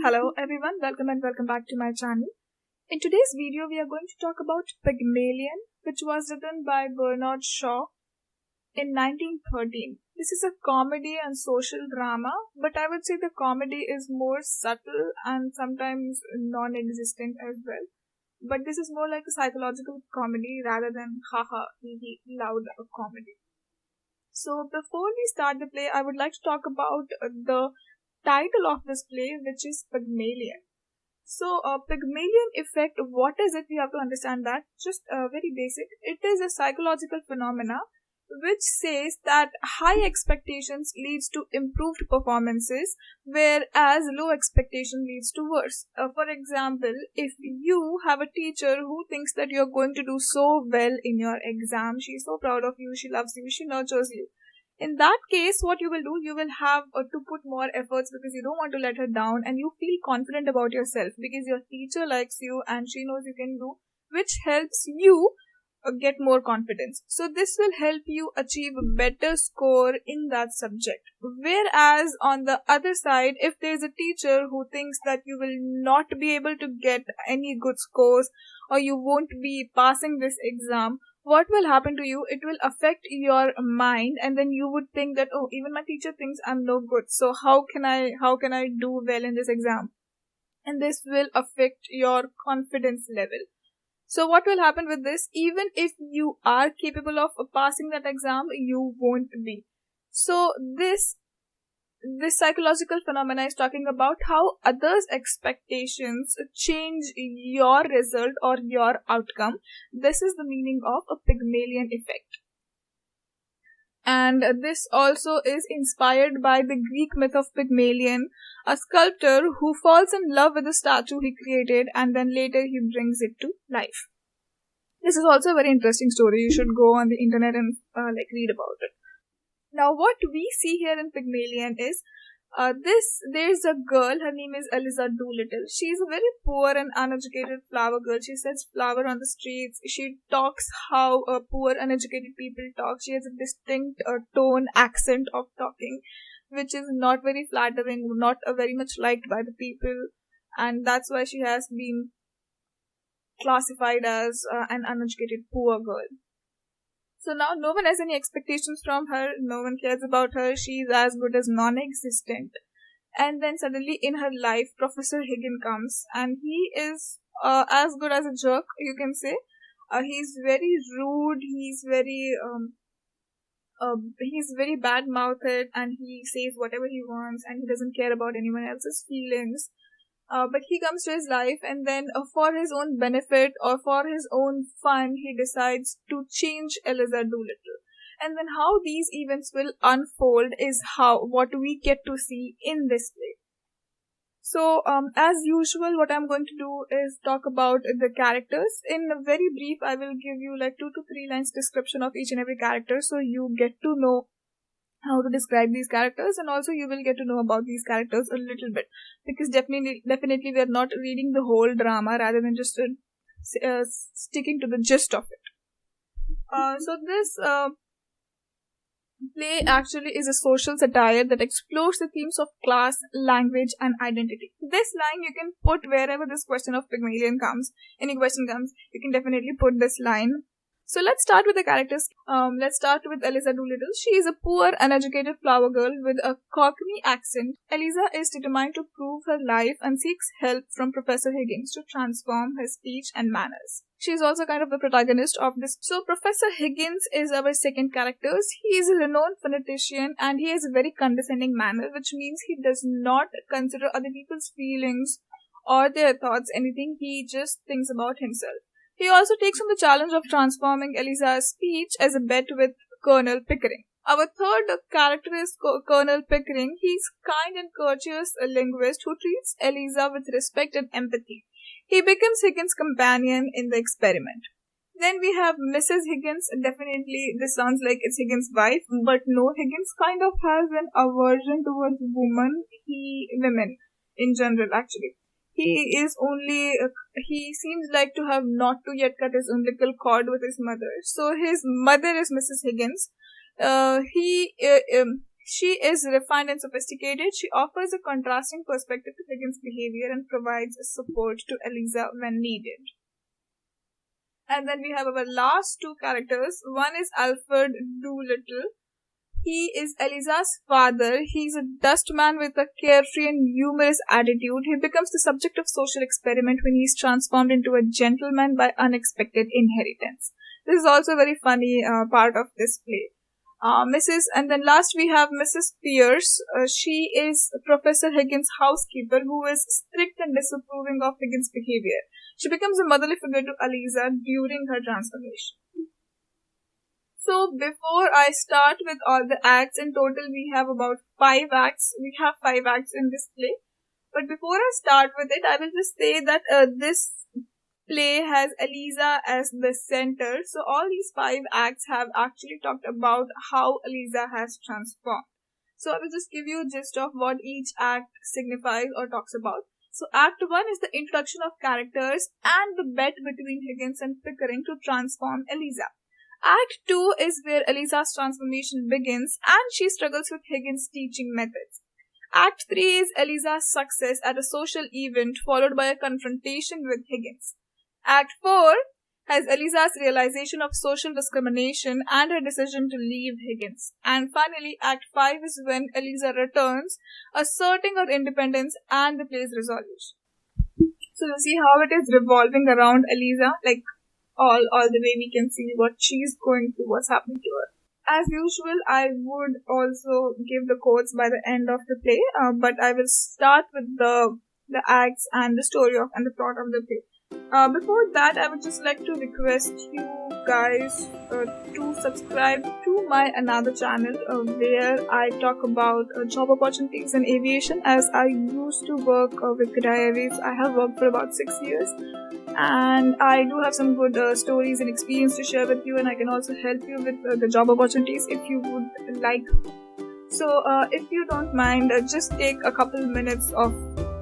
Hello everyone, welcome and welcome back to my channel. In today's video, we are going to talk about Pygmalion, which was written by Bernard Shaw in 1913. This is a comedy and social drama, but I would say the comedy is more subtle and sometimes non-existent as well. But this is more like a psychological comedy rather than haha, hee hee, loud comedy. So before we start the play, I would like to talk about the title of this play, which is Pygmalion. So, Pygmalion effect, what is it? We have to understand that. Just very basic. It is a psychological phenomena which says that high expectations leads to improved performances, whereas low expectation leads to worse. For example, if you have a teacher who thinks that you're going to do so well in your exam, she's so proud of you, she loves you, she nurtures you. In that case, what you will do, you will have to put more efforts because you don't want to let her down, and you feel confident about yourself because your teacher likes you and she knows you can do, which helps you get more confidence. So this will help you achieve a better score in that subject. Whereas on the other side, if there is a teacher who thinks that you will not be able to get any good scores or you won't be passing this exam, what will happen to you? It will affect your mind, and then you would think that, oh, even my teacher thinks I'm no good, so how can I do well in this exam? And this will affect your confidence level. So what will happen with this? Even if you are capable of passing that exam, you won't be. So this psychological phenomena is talking about how others' expectations change your result or your outcome. This is the meaning of a Pygmalion effect. And this also is inspired by the Greek myth of Pygmalion, a sculptor who falls in love with the statue he created and then later he brings it to life. This is also a very interesting story. You should go on the internet and read about it. Now, what we see here in Pygmalion is there's a girl, her name is Eliza Doolittle. She's a very poor and uneducated flower girl. She sells flower on the streets. She talks how poor, uneducated people talk. She has a distinct tone, accent of talking, which is not very flattering, not very much liked by the people. And that's why she has been classified as an uneducated poor girl. So now no one has any expectations from her, no one cares about her, she's as good as non-existent. And then suddenly in her life, Professor Higgin comes and he is as good as a jerk, you can say. He's very rude, he's very bad-mouthed, and he says whatever he wants and he doesn't care about anyone else's feelings. But he comes to his life, and then for his own benefit or for his own fun, he decides to change Eliza Doolittle. And then how these events will unfold is what we get to see in this play. So, as usual, what I'm going to do is talk about the characters. In a very brief, I will give you 2 to 3 lines description of each and every character, so you get to know how to describe these characters, and also you will get to know about these characters a little bit, because definitely we are not reading the whole drama rather than just sticking to the gist of it. So this play actually is a social satire that explores the themes of class, language, and identity. This line you can put wherever this question of Pygmalion comes. Any question comes, you can definitely put this line. So let's start with the characters. Let's start with Eliza Doolittle. She is a poor, uneducated flower girl with a Cockney accent. Eliza is determined to prove her life and seeks help from Professor Higgins to transform her speech and manners. She is also kind of the protagonist of this. So Professor Higgins is our second character. He is a renowned phonetician and he has a very condescending manner, which means he does not consider other people's feelings or their thoughts anything. He just thinks about himself. He also takes on the challenge of transforming Eliza's speech as a bet with Colonel Pickering. Our third character is Colonel Pickering. He's kind and courteous linguist who treats Eliza with respect and empathy. He becomes Higgins' companion in the experiment. Then we have Mrs. Higgins. Definitely this sounds like it's Higgins' wife, but no, Higgins kind of has an aversion towards women in general actually. He seems like to have not to yet cut his umbilical cord with his mother. So his mother is Mrs. Higgins. She is refined and sophisticated. She offers a contrasting perspective to Higgins' behavior and provides support to Eliza when needed. And then we have our last two characters. One is Alfred Doolittle. He is Eliza's father. He's a dustman with a carefree and humorous attitude. He becomes the subject of social experiment when he's transformed into a gentleman by unexpected inheritance. This is also a very funny part of this play. And then last we have Mrs. Pierce. She is Professor Higgins' housekeeper who is strict and disapproving of Higgins' behavior. She becomes a motherly figure to Eliza during her transformation. So before I start with all the acts, in total we have about 5 acts. We have 5 acts in this play. But before I start with it, I will just say that this play has Eliza as the center. So all these 5 acts have actually talked about how Eliza has transformed. So I will just give you a gist of what each act signifies or talks about. So Act 1 is the introduction of characters and the bet between Higgins and Pickering to transform Eliza. Act 2 is where Eliza's transformation begins and she struggles with Higgins' teaching methods. Act 3 is Eliza's success at a social event followed by a confrontation with Higgins. Act 4 has Eliza's realization of social discrimination and her decision to leave Higgins. And finally, Act 5 is when Eliza returns, asserting her independence and the play's resolution. So you see how it is revolving around Eliza, like all the way we can see what she's going through, what's happening to her. As usual, I would also give the quotes by the end of the play, but I will start with the acts and the story of and the plot of the play. Before that, I would just like to request you guys to subscribe to my another channel where I talk about job opportunities in aviation, as I used to work with Kidai Airways. I have worked for about 6 years and I do have some good stories and experience to share with you, and I can also help you with the job opportunities if you would like. So if you don't mind, just take a couple minutes of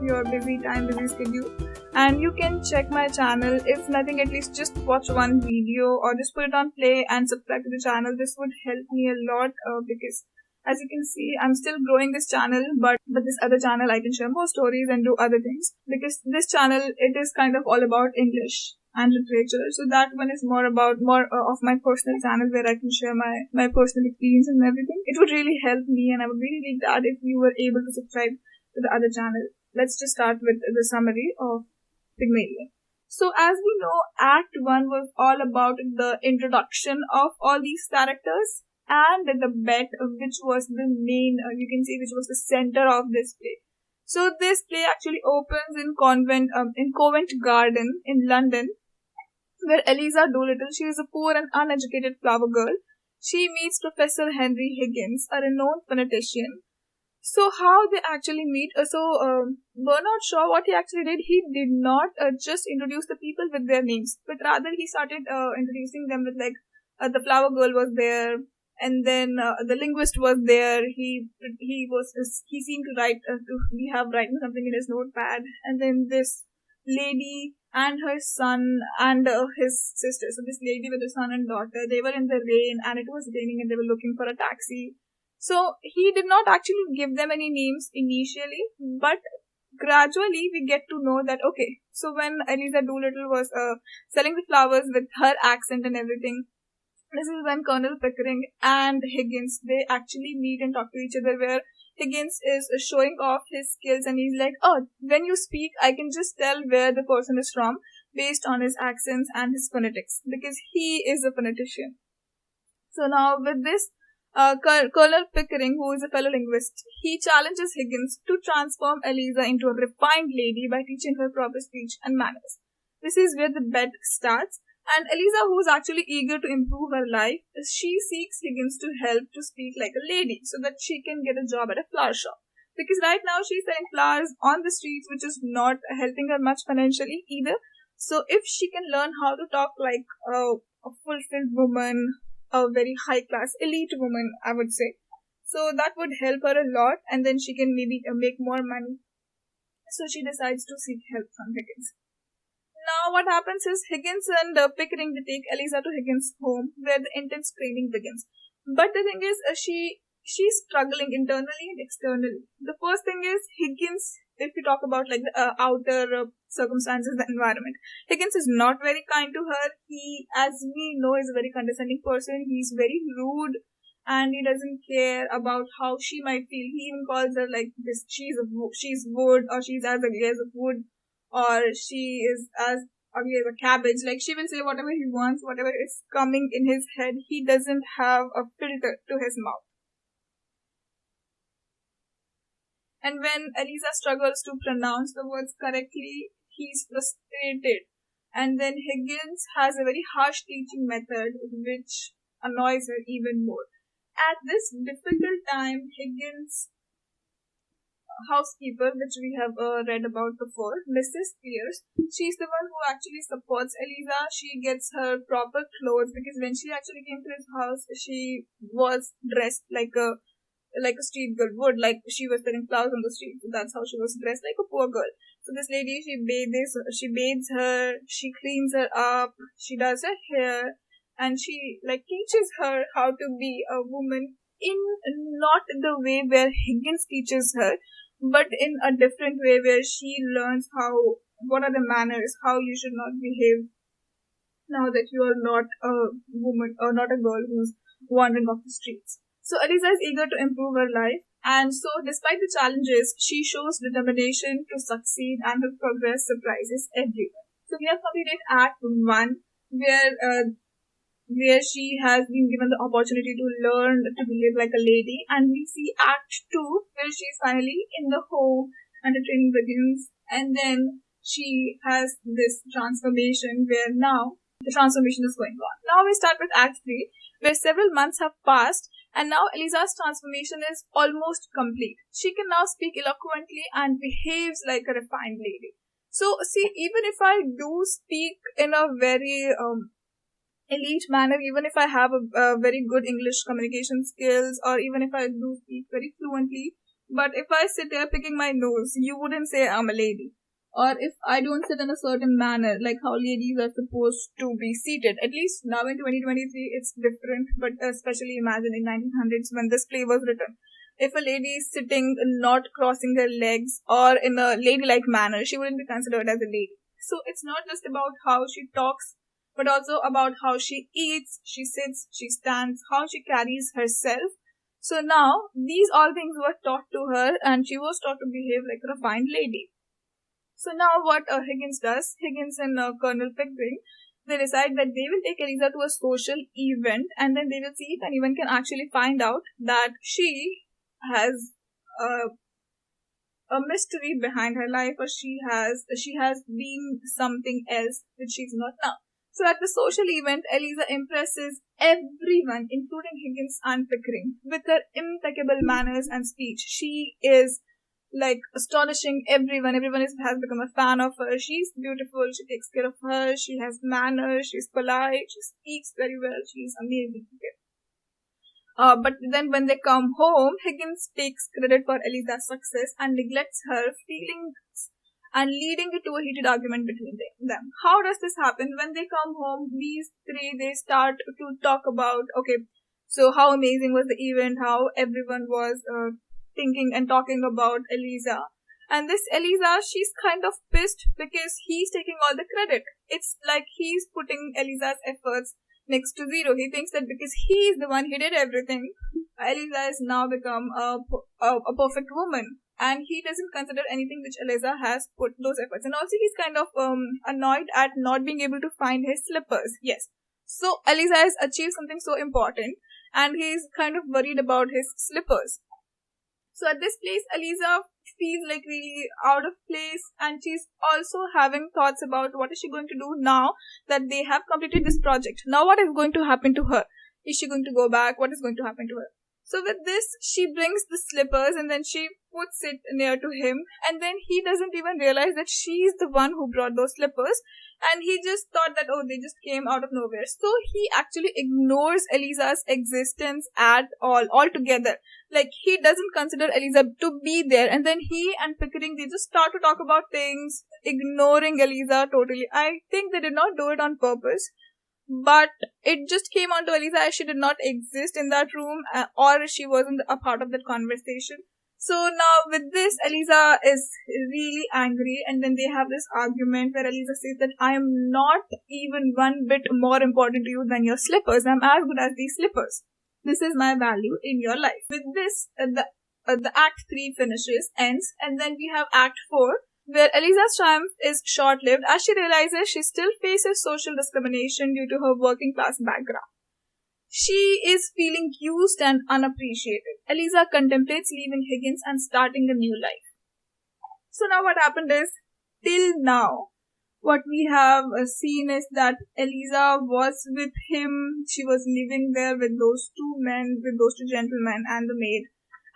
your busy schedule and you can check my channel. If nothing, at least just watch one video or just put it on play and subscribe to the channel. This would help me a lot because as you can see, I'm still growing this channel, but this other channel I can share more stories and do other things, because this channel, it is kind of all about English and literature. So that one is more of my personal channel where I can share my personal experience and everything. It would really help me and I would really be glad if you were able to subscribe to the other channel. Let's just start with the summary of Pygmalion. So as we know, Act 1 was all about the introduction of all these characters and the bet, which was the main, which was the center of this play. So this play actually opens in Covent Garden in London, where Eliza Doolittle, she is a poor and uneducated flower girl. She meets Professor Henry Higgins, a renowned phonetician. So how they actually meet? Bernard Shaw, what he actually did, he did not just introduce the people with their names, but rather he started introducing them with the flower girl was there, and then the linguist was there. He seemed to have writing something in his notepad, and then this lady and her son and his sister. So this lady with her son and daughter, they were in the rain and it was raining and they were looking for a taxi. So he did not actually give them any names initially, but gradually we get to know that, okay, so when Eliza Doolittle was selling the flowers with her accent and everything, this is when Colonel Pickering and Higgins, they actually meet and talk to each other, where Higgins is showing off his skills and he's like, oh, when you speak, I can just tell where the person is from based on his accents and his phonetics, because he is a phonetician. So now with this, Colonel Pickering, who is a fellow linguist, he challenges Higgins to transform Eliza into a refined lady by teaching her proper speech and manners. This is where the bet starts, and Eliza, who is actually eager to improve her life, she seeks Higgins to help to speak like a lady so that she can get a job at a flower shop. Because right now she's selling flowers on the streets, which is not helping her much financially either. So if she can learn how to talk like a fulfilled woman, a very high-class, elite woman, I would say. So that would help her a lot, and then she can maybe make more money. So she decides to seek help from Higgins. Now what happens is Higgins and Pickering, they take Eliza to Higgins' home, where the intense training begins. But the thing is, she she's struggling internally and externally. The first thing is Higgins. If we talk about like the outer circumstances, the environment, Higgins is not very kind to her. He, as we know, is a very condescending person. He's very rude, and he doesn't care about how she might feel. He even calls her like this: she's wood, or she's as ugly as a wood, or she is as ugly as a cabbage. Like, she will say whatever he wants, whatever is coming in his head. He doesn't have a filter to his mouth. And when Eliza struggles to pronounce the words correctly, he's frustrated. And then Higgins has a very harsh teaching method which annoys her even more. At this difficult time, Higgins' housekeeper, which we have read about before, Mrs. Pierce, she's the one who actually supports Eliza. She gets her proper clothes, because when she actually came to his house, she was dressed like a street girl would, like she was selling flowers on the street. So that's how she was dressed, like a poor girl. So this lady, she bathes her, she cleans her up, she does her hair, and she like teaches her how to be a woman in not the way where Higgins teaches her, but in a different way where she learns what are the manners, how you should not behave now that you are not a woman or not a girl who's wandering off the streets. So Eliza is eager to improve her life, and so despite the challenges, she shows determination to succeed, and her progress surprises everyone. So we have completed Act 1, where she has been given the opportunity to learn to behave like a lady, and we see Act 2, where she is finally in the home and the training begins, and then she has this transformation where now the transformation is going on. Now we start with Act 3, where several months have passed, and now Eliza's transformation is almost complete. She can now speak eloquently and behaves like a refined lady. So, see, even if I do speak in a very elite manner, even if I have a very good English communication skills, or even if I do speak very fluently, but if I sit there picking my nose, you wouldn't say I'm a lady. Or if I don't sit in a certain manner, like how ladies are supposed to be seated. At least now in 2023, it's different, but especially imagine in 1900s when this play was written. If a lady is sitting not crossing her legs or in a ladylike manner, she wouldn't be considered as a lady. So it's not just about how she talks, but also about how she eats, she sits, she stands, how she carries herself. So now, these all things were taught to her, and she was taught to behave like a refined lady. So now what Higgins does, Higgins and Colonel Pickering, they decide that they will take Eliza to a social event, and then they will see if anyone can actually find out that she has a mystery behind her life, or she has been something else which she's not now. So at the social event, Eliza impresses everyone, including Higgins and Pickering, with her impeccable manners and speech. She is like astonishing everyone. Everyone has become a fan of her. She's beautiful. She takes care of her. She has manners. She's polite. She speaks very well. She's amazing. But then when they come home, Higgins takes credit for Eliza's success and neglects her feelings, and leading it to a heated argument between them. How does this happen? When they come home, these three, they start to talk about, okay, so how amazing was the event, how everyone was thinking and talking about Eliza. And this Eliza, she's kind of pissed because he's taking all the credit. It's like he's putting Eliza's efforts next to zero. He thinks that because he is the one, he did everything, Eliza has now become a perfect woman. And he doesn't consider anything which Eliza has put those efforts. And also he's kind of annoyed at not being able to find his slippers. Yes. So Eliza has achieved something so important, and he's kind of worried about his slippers. So at this place, Eliza feels like really out of place, and she's also having thoughts about what is she going to do now that they have completed this project. Now what is going to happen to her? Is she going to go back? What is going to happen to her? So with this, she brings the slippers and then she puts it near to him, and then he doesn't even realize that she's the one who brought those slippers, and he just thought that, oh, they just came out of nowhere. So he actually ignores Eliza's existence at all, altogether. Like, he doesn't consider Eliza to be there, and then he and Pickering, they just start to talk about things, ignoring Eliza totally. I think they did not do it on purpose, but it just came on to Eliza as she did not exist in that room, or she wasn't a part of that conversation. So now with this, Eliza is really angry, and then they have this argument where Eliza says that I am not even one bit more important to you than your slippers. I'm as good as these slippers. This is my value in your life. With this, the Act 3 ends, and then we have Act 4, where Eliza's triumph is short-lived as she realizes she still faces social discrimination due to her working class background. She is feeling used and unappreciated. Eliza contemplates leaving Higgins and starting a new life. So now what happened is, till now, what we have seen is that Eliza was with him. She was living there with those two gentlemen and the maid.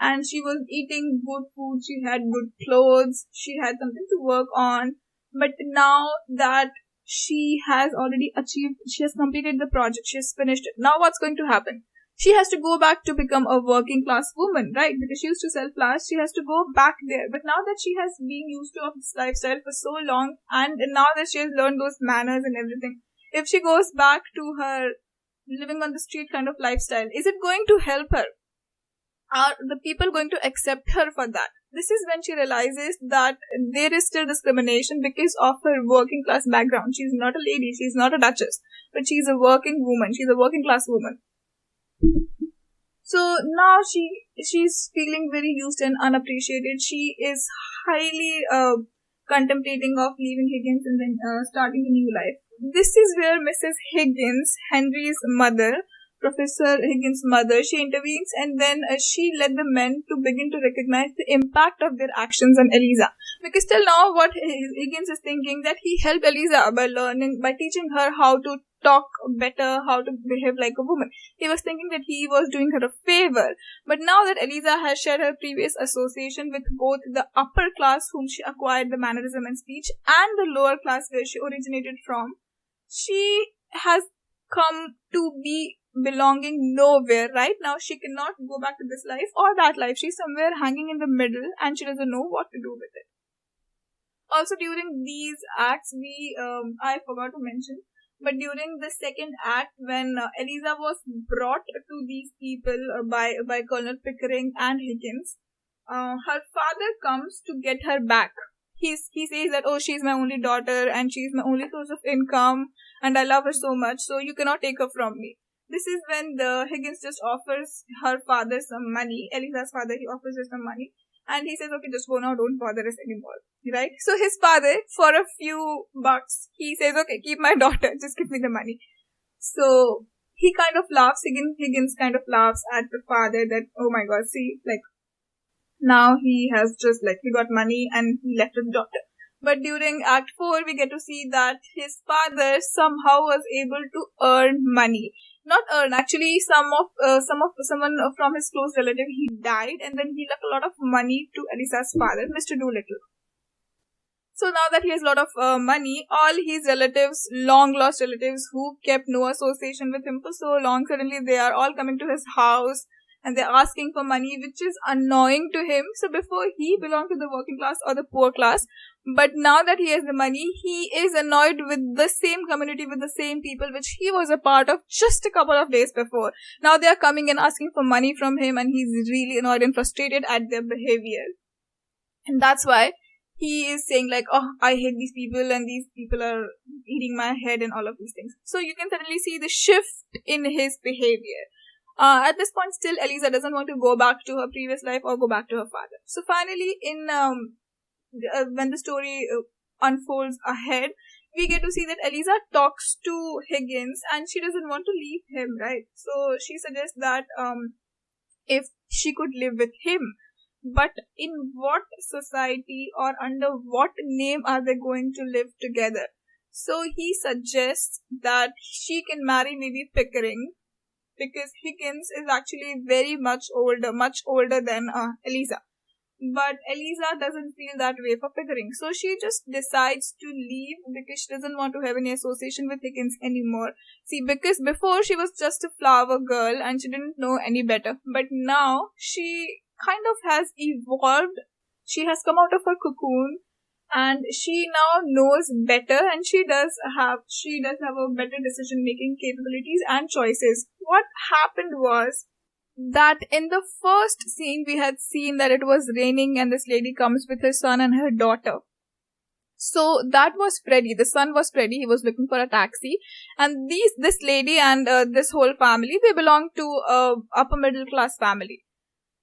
And she was eating good food, she had good clothes, she had something to work on. But now that she has already achieved, she has completed the project, she has finished it. Now what's going to happen? She has to go back to become a working class woman, right? Because she used to sell flowers, she has to go back there. But now that she has been used to this lifestyle for so long, and now that she has learned those manners and everything, if she goes back to her living on the street kind of lifestyle, is it going to help her? Are the people going to accept her for that? This is when she realizes that there is still discrimination because of her working class background. She's not a lady, she's not a duchess, but she's a working woman, she's a working class woman. So now she's feeling very used and unappreciated. She is highly contemplating of leaving Higgins and then starting a new life. This is where Mrs. Higgins, Henry's mother, Professor Higgins' mother, she intervenes, and then she led the men to begin to recognize the impact of their actions on Eliza. Because till now, what Higgins is thinking, that he helped Eliza by teaching her how to talk better, how to behave like a woman. He was thinking that he was doing her a favor. But now that Eliza has shared her previous association with both the upper class, whom she acquired the mannerism and speech, and the lower class where she originated from, she has come to be belonging nowhere. Right now she cannot go back to this life or that life. She's somewhere hanging in the middle and she doesn't know what to do with it. Also during these acts, I forgot to mention, but during the second act, when Eliza was brought to these people by Colonel Pickering and Higgins, her father comes to get her back. He says that, oh, she's my only daughter and she's my only source of income and I love her so much, so you cannot take her from me. This is when the Higgins just offers her father some money. Eliza's father, he offers her some money. And he says, okay, just go now, don't bother us anymore. Right? So his father, for a few bucks, he says, okay, keep my daughter, just give me the money. So he kind of laughs, Higgins kind of laughs at the father that, oh my god, see, like, now he has just, like, he got money and he left his daughter. But during Act 4, we get to see that his father somehow was able to earn money. Not earn, actually, someone from his close relative, he died, and then he left a lot of money to Eliza's father, Mr. Doolittle. So now that he has a lot of money, all his relatives, long lost relatives who kept no association with him for so long, suddenly they are all coming to his house and they're asking for money, which is annoying to him. So before, he belonged to the working class or the poor class, but now that he has the money, he is annoyed with the same community, with the same people which he was a part of just a couple of days before. Now they are coming and asking for money from him, and he's really annoyed and frustrated at their behavior. And that's why he is saying like, oh, I hate these people and these people are eating my head and all of these things. So you can suddenly see the shift in his behavior. At this point, still, Eliza doesn't want to go back to her previous life or go back to her father. So finally, when the story unfolds ahead, we get to see that Eliza talks to Higgins and she doesn't want to leave him, right? So she suggests that if she could live with him, but in what society or under what name are they going to live together? So he suggests that she can marry maybe Pickering, because Higgins is actually very much older than Eliza. But Eliza doesn't feel that way for Pickering. So she just decides to leave because she doesn't want to have any association with Higgins anymore. See, because before she was just a flower girl and she didn't know any better. But now she kind of has evolved. She has come out of her cocoon and she now knows better, and she does have a better decision making capabilities and choices. What happened was that in the first scene we had seen that it was raining and this lady comes with her son and her daughter. So that was Freddy. The son was Freddy. He was looking for a taxi, and this lady and this whole family, they belong to a upper middle class family.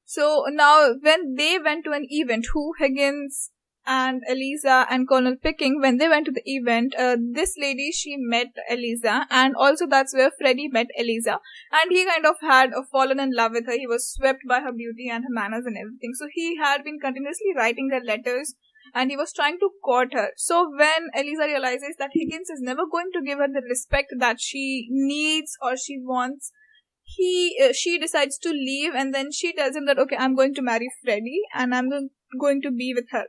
So now when they went to an event, Higgins and Eliza and Colonel Picking, when they went to the event, this lady, she met Eliza, and also that's where Freddy met Eliza, and he kind of had fallen in love with her. He was swept by her beauty and her manners and everything. So he had been continuously writing her letters, and he was trying to court her. So when Eliza realizes that Higgins is never going to give her the respect that she needs or she wants, she decides to leave, and then she tells him that, okay, I'm going to marry Freddy and I'm going to be with her.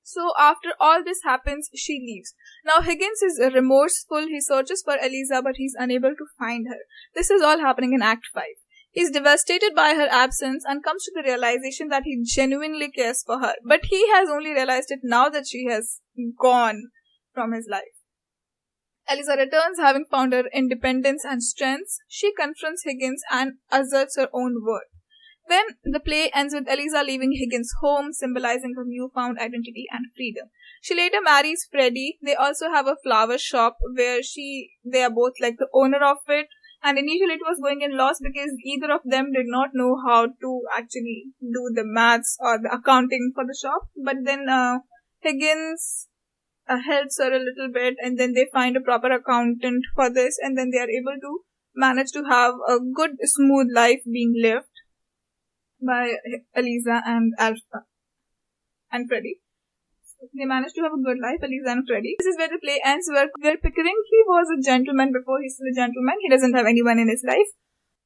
So after all this happens, she leaves. Now Higgins is remorseful. He searches for Eliza, but he's unable to find her. This is all happening in Act 5. He's devastated by her absence and comes to the realization that he genuinely cares for her. But he has only realized it now that she has gone from his life. Eliza returns, having found her independence and strengths. She confronts Higgins and asserts her own worth. Then the play ends with Eliza leaving Higgins' home, symbolizing her newfound identity and freedom. She later marries Freddy. They also have a flower shop where they are both like the owner of it. And initially it was going in loss because either of them did not know how to actually do the maths or the accounting for the shop. But then Higgins helps her a little bit, and then they find a proper accountant for this, and then they are able to manage to have a good, smooth life being lived by Eliza and Alpha and Freddy. They managed to have a good life, Eliza and Freddy. This is where the play ends, where Pickering, he was a gentleman before he's still a gentleman. He doesn't have anyone in his life.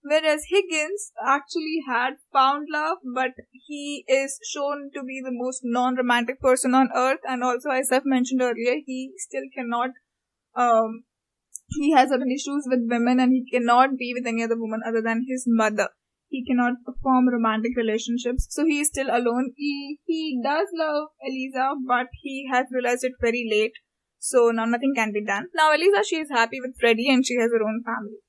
Whereas Higgins actually had found love, but he is shown to be the most non-romantic person on earth. And also, as I've mentioned earlier, he still cannot, he has certain issues with women, and he cannot be with any other woman other than his mother. He cannot form romantic relationships, so he is still alone. He does love Eliza, but he has realized it very late, so now nothing can be done. Now Eliza, she is happy with Freddy and she has her own family.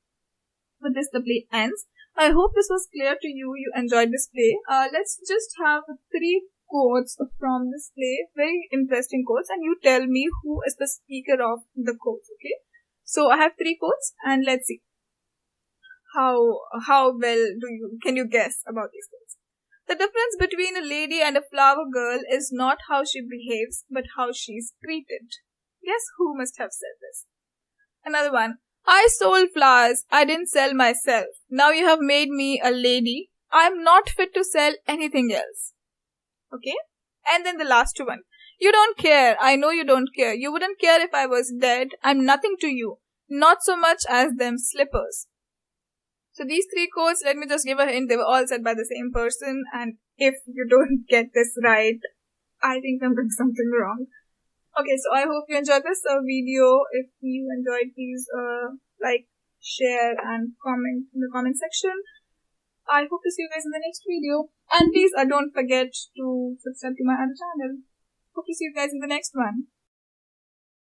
With this, the play ends. I hope this was clear to you. You enjoyed this play. Let's just have 3 quotes from this play, very interesting quotes, and you tell me who is the speaker of the quotes, okay? So I have 3 quotes, and let's see how well can you guess about these quotes. The difference between a lady and a flower girl is not how she behaves, but how she is treated. Guess who must have said this? Another one. I sold flowers. I didn't sell myself. Now you have made me a lady. I'm not fit to sell anything else. Okay? And then the last one. You don't care. I know you don't care. You wouldn't care if I was dead. I'm nothing to you. Not so much as them slippers. So these 3 quotes, let me just give a hint. They were all said by the same person. And if you don't get this right, I think I'm doing something wrong. Okay, so I hope you enjoyed this video. If you enjoyed, please like, share and comment in the comment section. I hope to see you guys in the next video. And please don't forget to subscribe to my other channel. Hope to see you guys in the next one.